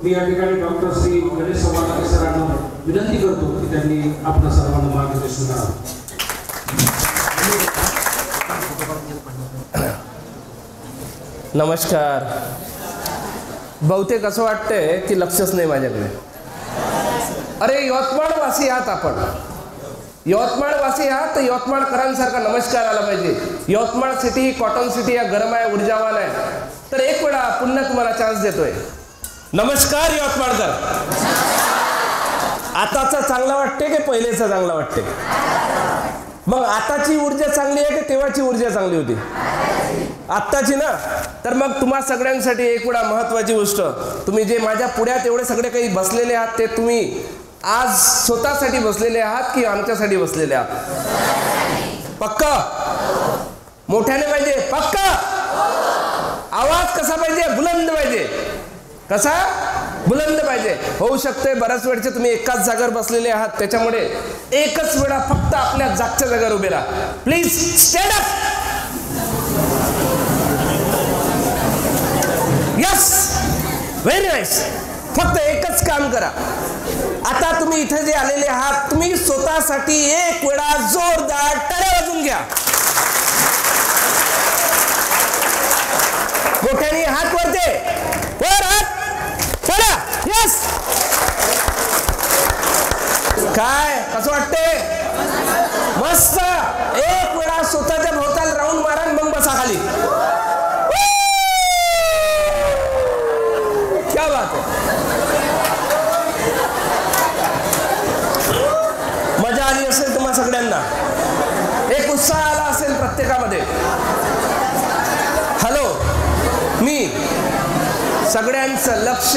मी या ठिकाणी डॉक्टर श्री गणेश सवालागे सरांना विनंती करतो की त्यांनी आपल्या सर्वांना मार्गदर्शन करावं. नमस्कार. बहुतेक असं वाटतंय की लक्षच नाही माझ्याकडे. अरे यवतमाळवासी आहात आपण, यवतमाळवासी आहात तर यवतमाळकरांसारखा नमस्कार आला पाहिजे. यवतमाळ सिटी ही कॉटन सिटी आहे, गरम आहे, ऊर्जावान आहे. तर एक वेळा पुन्हा तुम्हाला चान्स देतोय. नमस्कार यवतमाळकर. आताचा चांगला वाटते की पहिलेचा चांगला वाटते? मग आताची ऊर्जा चांगली आहे की तेव्हाची ऊर्जा चांगली होती? आत्ताची ना. तर मग तुम्हा सगळ्यांसाठी एक वेळा महत्वाची गोष्ट, तुम्ही जे माझ्या पुढ्यात एवढे सगळे काही बसलेले आहात ते तुम्ही आज स्वतःसाठी बसलेले आहात की आमच्यासाठी बसलेले आहात? पक्का? मोठ्याने पाहिजे? पक्का? आवाज कसा पाहिजे? बुलंद पाहिजे. कसा? बुलंद पाहिजे. होऊ शकते बऱ्याच वेळचे तुम्ही एकाच जागेवर बसलेले आहात, त्याच्यामुळे एकच वेळा फक्त आपल्या जागच्या जागेवर उभे राहा. Please stand up. Yes, very nice. फक्त एकच काम करा. आता तुम्ही इथे जे आलेले आहात, तुम्ही स्वतःसाठी एक वेळा जोरदार टाळ्या वाजून घ्या. मोठ्याने हात वरते, वर हात, चला. यस. काय कसं वाटते? मस्त. एक वेळा स्वतःच्या भोवताल राऊंड मारा, मग बसा खाली. क्या बात आहे. मजा आली असेल तुम्हा सगळ्यांना, एक उत्साह आला असेल प्रत्येकामध्ये. हॅलो, मी सगळ्यांचं लक्ष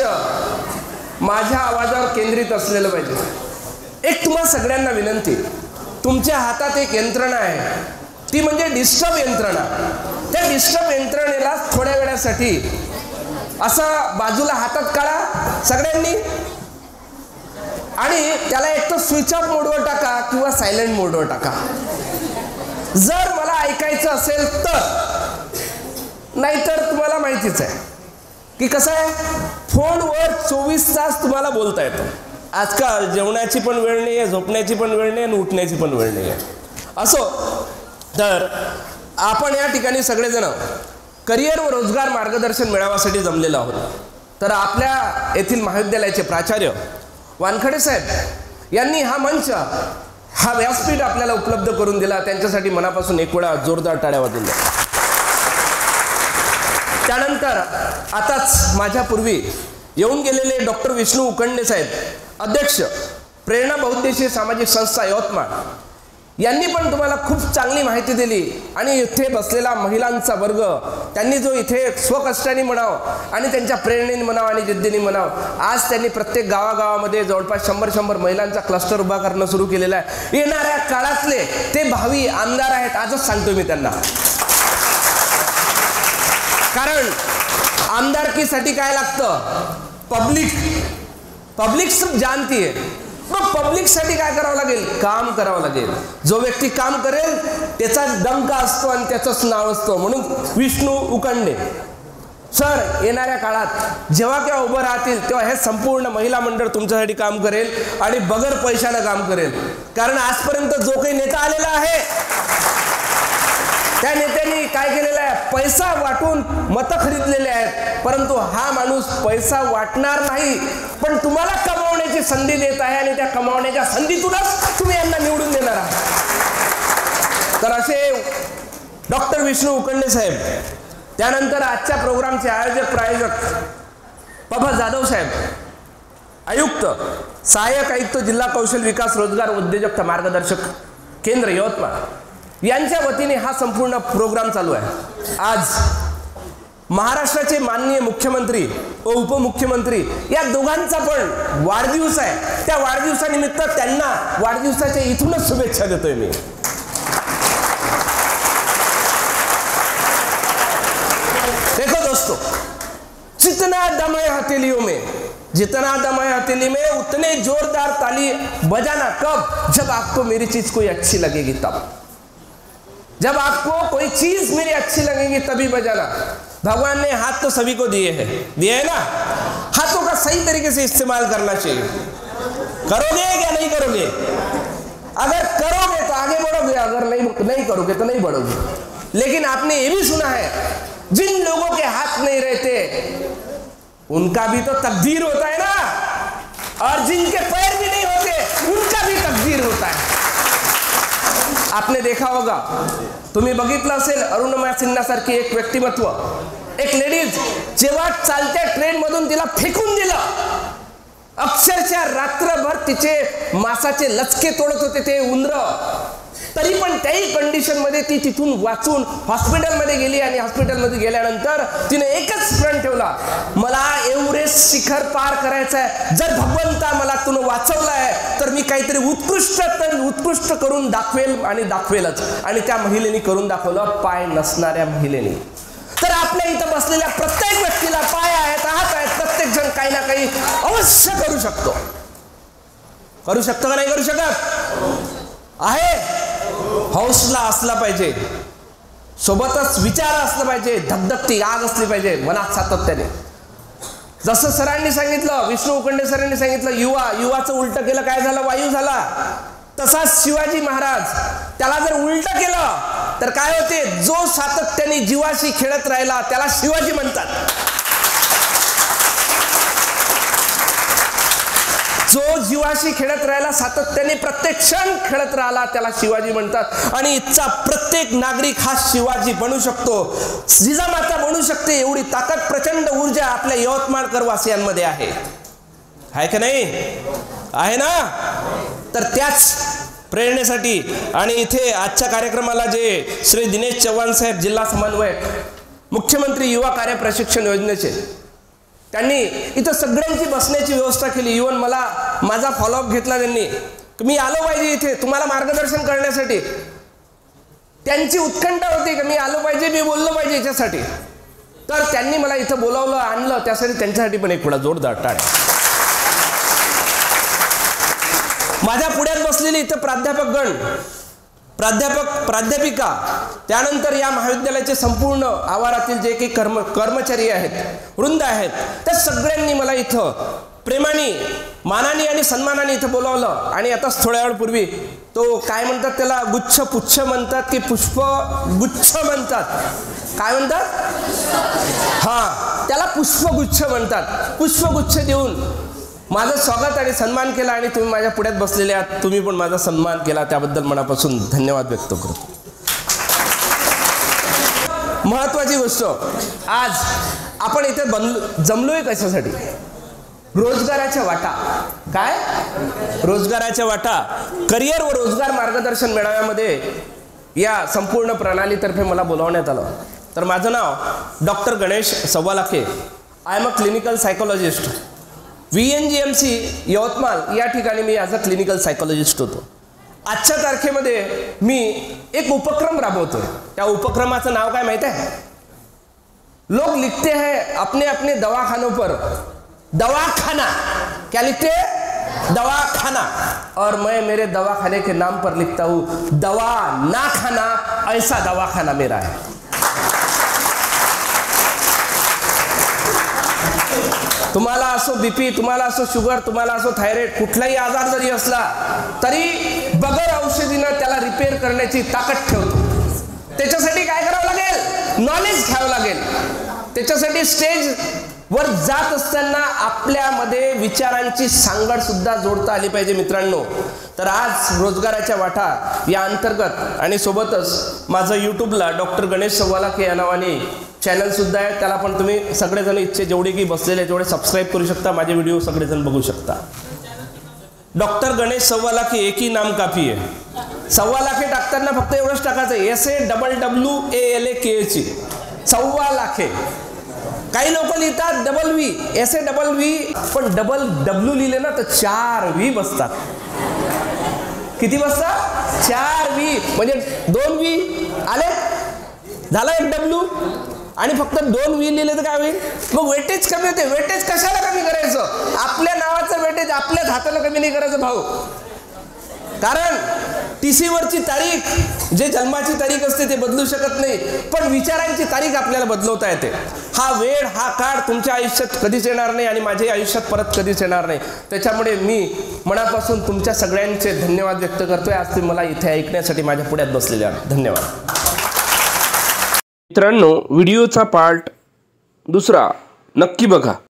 माझ्या आवाजावर केंद्रित असलेलं पाहिजे. एक तुम्हा सगळ्यांना विनंती, तुमच्या हातात एक यंत्रणा आहे, ती म्हणजे डिस्टर्ब यंत्रणा. त्या डिस्टर्ब यंत्रणेला थोड्या वेळासाठी असं बाजूला हातात काढा सगळ्यांनी, आणि त्याला एक तर स्विच ऑफ मोडवर टाका किंवा सायलेंट मोडवर टाका. जर मला ऐकायचं असेल तर, नाहीतर तुम्हाला माहितीच आहे की कसं आहे, फोनवर 24 तास तुम्हाला बोलता येतं. आजकाल जेवणाची पण वेळ नाही आहे, झोपण्याची पण वेळ नाही आणि उठण्याची पण वेळ नाही आहे. असो, तर आपण या ठिकाणी सगळेजण करिअर व रोजगार मार्गदर्शन मेळाव्यासाठी जमलेलो आहोत. तर आपल्या येथील महाविद्यालयाचे प्राचार्य वानखडे साहेब यांनी हा मंच, हा व्यासपीठ आपल्याला उपलब्ध करून दिला. त्यांच्यासाठी मनापासून एक वेळा जोरदार टाळ्या वाजून द्या. त्यानंतर आताच माझ्यापूर्वी येऊन गेलेले डॉक्टर विष्णू उकंडे साहेब, अध्यक्ष प्रेरणा बहुउद्देशीय सामाजिक संस्था यवतमाळ, यांनी पण तुम्हाला खूप चांगली माहिती दिली. आणि इथे बसलेला महिलांचा वर्ग, त्यांनी जो इथे स्वकष्टाने म्हणावं आणि त्यांच्या प्रेरणेने म्हणावं आणि जिद्दीने म्हणावं, आज त्यांनी प्रत्येक गावागावामध्ये जवळपास 100 महिलांचा क्लस्टर उभा करणं सुरू केलेला आहे. येणाऱ्या काळातले ते भावी आमदार आहेत, आजच सांगतो मी त्यांना. कारण आमदारकीसाठी काय लागतं? पब्लिक सब जानती है. मग पब्लिकसाठी काय करावं लागेल? काम करावं लागेल. जो व्यक्ती काम करेल त्याचा डंका असतो आणि त्याचंच नाव असतं. म्हणून विष्णू उकंडे सर येणाऱ्या काळात जेव्हा केव्हा उभं राहतील तेव्हा हे संपूर्ण महिला मंडळ तुमच्यासाठी काम करेल आणि बगर पैशाला काम करेल. कारण आजपर्यंत जो काही नेता आलेला आहे त्या नेत्यांनी काय केलेलं आहे? पैसा वाटून मतं खरीदलेले आहेत. परंतु हा माणूस पैसा वाटणार नाही, पण तुम्हाला कमावण्याची संधी देत आहे आणि त्या कमावण्याच्या संधीतूनच तुम्ही यांना निवडून देणार आहात. तर असे डॉक्टर विष्णू उकंडे साहेब, त्यानंतर आजच्या प्रोग्रामचे आयोजक प्रायोजक पब जाधव साहेब, आयुक्त सहाय्यक आयुक्त जिल्हा कौशल विकास रोजगार उद्योजकता मार्गदर्शक केंद्र यवतमाळ, यांच्या वतीने हा संपूर्ण प्रोग्राम चालू आहे. आज महाराष्ट्राचे माननीय मुख्यमंत्री व उपमुख्यमंत्री या दोघांचा पण वाढदिवस आहे. त्या वाढदिवसानिमित्त त्यांना वाढदिवसाच्या इथूनच शुभेच्छा देतोय मी. देखो दोस्तों, जितना दम है हथेलियों में, जितना दम है हथेली में, उतने जोरदार ताली बजाना. कब? जब आपको मेरी चीज कोई अच्छी लगेगी तब. जब आपको कोई चीज मेरी अच्छी लगेगी तभी बजाना. भगवान ने हाथ तो सभी को दिए हैं, दिए है ना? हाथों का सही तरीके से इस्तेमाल करना चाहिए। करोगे क्या नहीं करोगे? अगर करोगे तो आगे बढ़ोगे, अगर नहीं करोगे तो नहीं बढ़ोगे। लेकिन आपने ये भी सुना है, जिन लोगों के हाथ नहीं रहते उनका भी तो तकदीर होता है ना, और जिनके पैर भी नहीं होते उनका भी तकदीर होता है। आपने देखा होगा, तुम्ही बघितलं असेल, अरुणिमा सिन्हा सारखी एक व्यक्तिमत्व, एक लेडीज जेव्हा चालत्या ट्रेन मधून तिला फेकून दिलं, अक्षरशः रात्रभर तिचे मासाचे लचके तोडत होते ते उंदर, तरी पण त्याही कंडिशन मध्ये ती तिथून वाचून हॉस्पिटलमध्ये गेली आणि हॉस्पिटलमध्ये गेल्यानंतर तिने एकच प्रण ठेवला, मला एव्हरेस्ट शिखर पार करायचं आहे, जर भगवंता मला तुला वाचवलं आहे तर मी काहीतरी उत्कृष्ट करून दाखवेल आणि दाखवेलच। आणि त्या महिलेने करून दाखवलं, पाय नसणाऱ्या महिलेने। तर आपल्या इथं बसलेल्या प्रत्येक व्यक्तीला पाय आहेत, हात आहेत, प्रत्येक जण काही ना काही अवश्य करू शकतो। करू शकतो का नाही करू शकत आहे? हौसला असला पाहिजे, सोबतच विचार असला पाहिजे, धगधगती आग असली पाहिजे मनात सातत्याने। जसं सरांनी सांगितलं, विष्णू उखंडे सरांनी सांगितलं, युवाचं उलट केलं काय झालं? वायू झाला। तसाच शिवाजी महाराज, त्याला जर उलट केलं तर काय होते? जो सातत्याने जीवाशी खेळत राहिला त्याला शिवाजी म्हणतात। जो जीवाशी खेळत राहिला, सातत्याने प्रत्येक क्षण खेळत राहिला त्याला शिवाजी म्हणतात। आणि इथचा प्रत्येक नागरिक हा शिवाजी बनू शकतो, जिजामाता बनू शकते, एवढी ताकद, प्रचंड ऊर्जा आपल्या यवतमाळकर वासियांमध्ये आहे का नाही? आहे ना? तर त्याच प्रेरणेसाठी आणि इथे आजच्या कार्यक्रमाला जे श्री दिनेश चव्हाण साहेब, जिल्हा समन्वयक, मुख्यमंत्री युवा कार्य प्रशिक्षण योजनेचे, त्यांनी इथं सगळ्यांची बसण्याची व्यवस्था केली। इव्हन मला माझा फॉलोअप घेतला त्यांनी, मी आलो पाहिजे इथे तुम्हाला मार्गदर्शन करण्यासाठी। त्यांची उत्कंठा होती की मी आलो पाहिजे, मी बोललो पाहिजे याच्यासाठी। तर त्यांनी मला इथं बोलावलं, आणलं, त्यासाठी त्यांच्यासाठी पण एक वेळा जोरदार टाळ्या। माझ्या पुढ्यात बसलेली इथं प्राध्यापकगण, प्राध्यापिका, त्यानंतर या महाविद्यालयाचे संपूर्ण आवारातील जे काही कर्मचारी आहेत, वृंद आहेत, त्या सगळ्यांनी मला इथं प्रेमाने, मानाने आणि सन्मानाने इथं बोलावलं। आणि आताच थोड्या वेळपूर्वी तो काय म्हणतात त्याला, गुच्छ पुच्छ म्हणतात की पुष्प गुच्छ म्हणतात, काय म्हणतात? हा, त्याला पुष्पगुच्छ म्हणतात। पुष्पगुच्छ देऊन माझं स्वागत आणि सन्मान केला आणि तुम्ही माझ्या पुढ्यात बसलेले आहात, तुम्ही पण माझा सन्मान केला, त्याबद्दल मनापासून धन्यवाद व्यक्त करतो। महत्वाची गोष्ट, आज आपण इथे जमलोय कशासाठी? रोजगाराच्या वाटा। काय? रोजगाराच्या वाटा। करिअर व रोजगार मार्गदर्शन मेळाव्यामध्ये या संपूर्ण प्रणालीतर्फे मला बोलावण्यात आलं। तर माझं नाव doctor Ganesh Sawwalakhe, I am a clinical psychologist, VNGMC Yavatmal या ठिकाणी मी ॲज अ क्लिनिकल सायकोलॉजिस्ट होतो। आजच्या तारखेमध्ये मी एक उपक्रम राबवतोय। त्या उपक्रमाचं नाव काय माहिती है? लोग लिखते हैं अपने अपने दवाखानों पर दवाखाना, क्या लिखते हैं? दवाखाना। और मैं मेरे दवाखाने के नाम पर लिखता हूँ दवा ना खाना, ऐसा दवाखाना मेरा है। तुम्हाला असो बीपी, तुम्हाला असो शुगर, तुम्हाला असो थायरॉइड, कुठलाही आजार जरी असला तरी बगर औषधीनं त्याला रिपेअर करण्याची ताकद ठेवतो। त्याच्यासाठी काय करावं लागेल? नॉलेज घ्यावं लागेल। त्याच्यासाठी स्टेज वर जात असताना आपल्यामध्ये विचारांची सांगड सुद्धा जोडता आली पाहिजे मित्रांनो। तर आज रोजगाराच्या वाटा या अंतर्गत आणि सोबतच माझं यूट्यूबला डॉक्टर गणेश सव्वालाखे या नावाने चॅनल सुद्धा आहे, त्याला पण तुम्ही सगळेजण इच्छे जेवढे की बसलेले तेवढे सबस्क्राइब करू शकता, माझे व्हिडिओ सगळेजण बघू शकता। डॉक्टर गणेश सव्वालाखे एक ही नाम काफी आहे। सव्वालाखे टाकताना फक्त एवढंच टाकायचं SAWWALAKHE, सव्वालाखे। काही लोक लिहितात WV, SAWV, पण W लिहिले ना तर 4 V बसतात। किती बसतात? 4 V, म्हणजे 2 V आले, झाला एक W, आणि फक्त 2 V लिहिले तर काय होईल? मग वेटेज कमी होते। वेटेज कशाला कमी करायचं? आपल्या नावाचं वेटेज आपल्याच हाताला कमी नाही करायचं भाऊ। कारण TC वरची तारीख, जे जन्माची तारीख असते ते बदलू शकत नाही, पण विचारांची तारीख आपल्याला बदलवता येते. हा वेळ, हा काळ तुमच्या आयुष्यात कधीच येणार नाही आणि माझ्या आयुष्यात परत कधीच येणार नाही. त्याच्यामुळे मी मनापासून तुमच्या सगळ्यांचे धन्यवाद व्यक्त करतोय. आज तुम्ही मला इथे ऐकण्यासाठी माझ्या पुढ्यात बसलेले आहात. धन्यवाद. मित्रांनो, व्हिडिओचा पार्ट 2 नक्की बघा.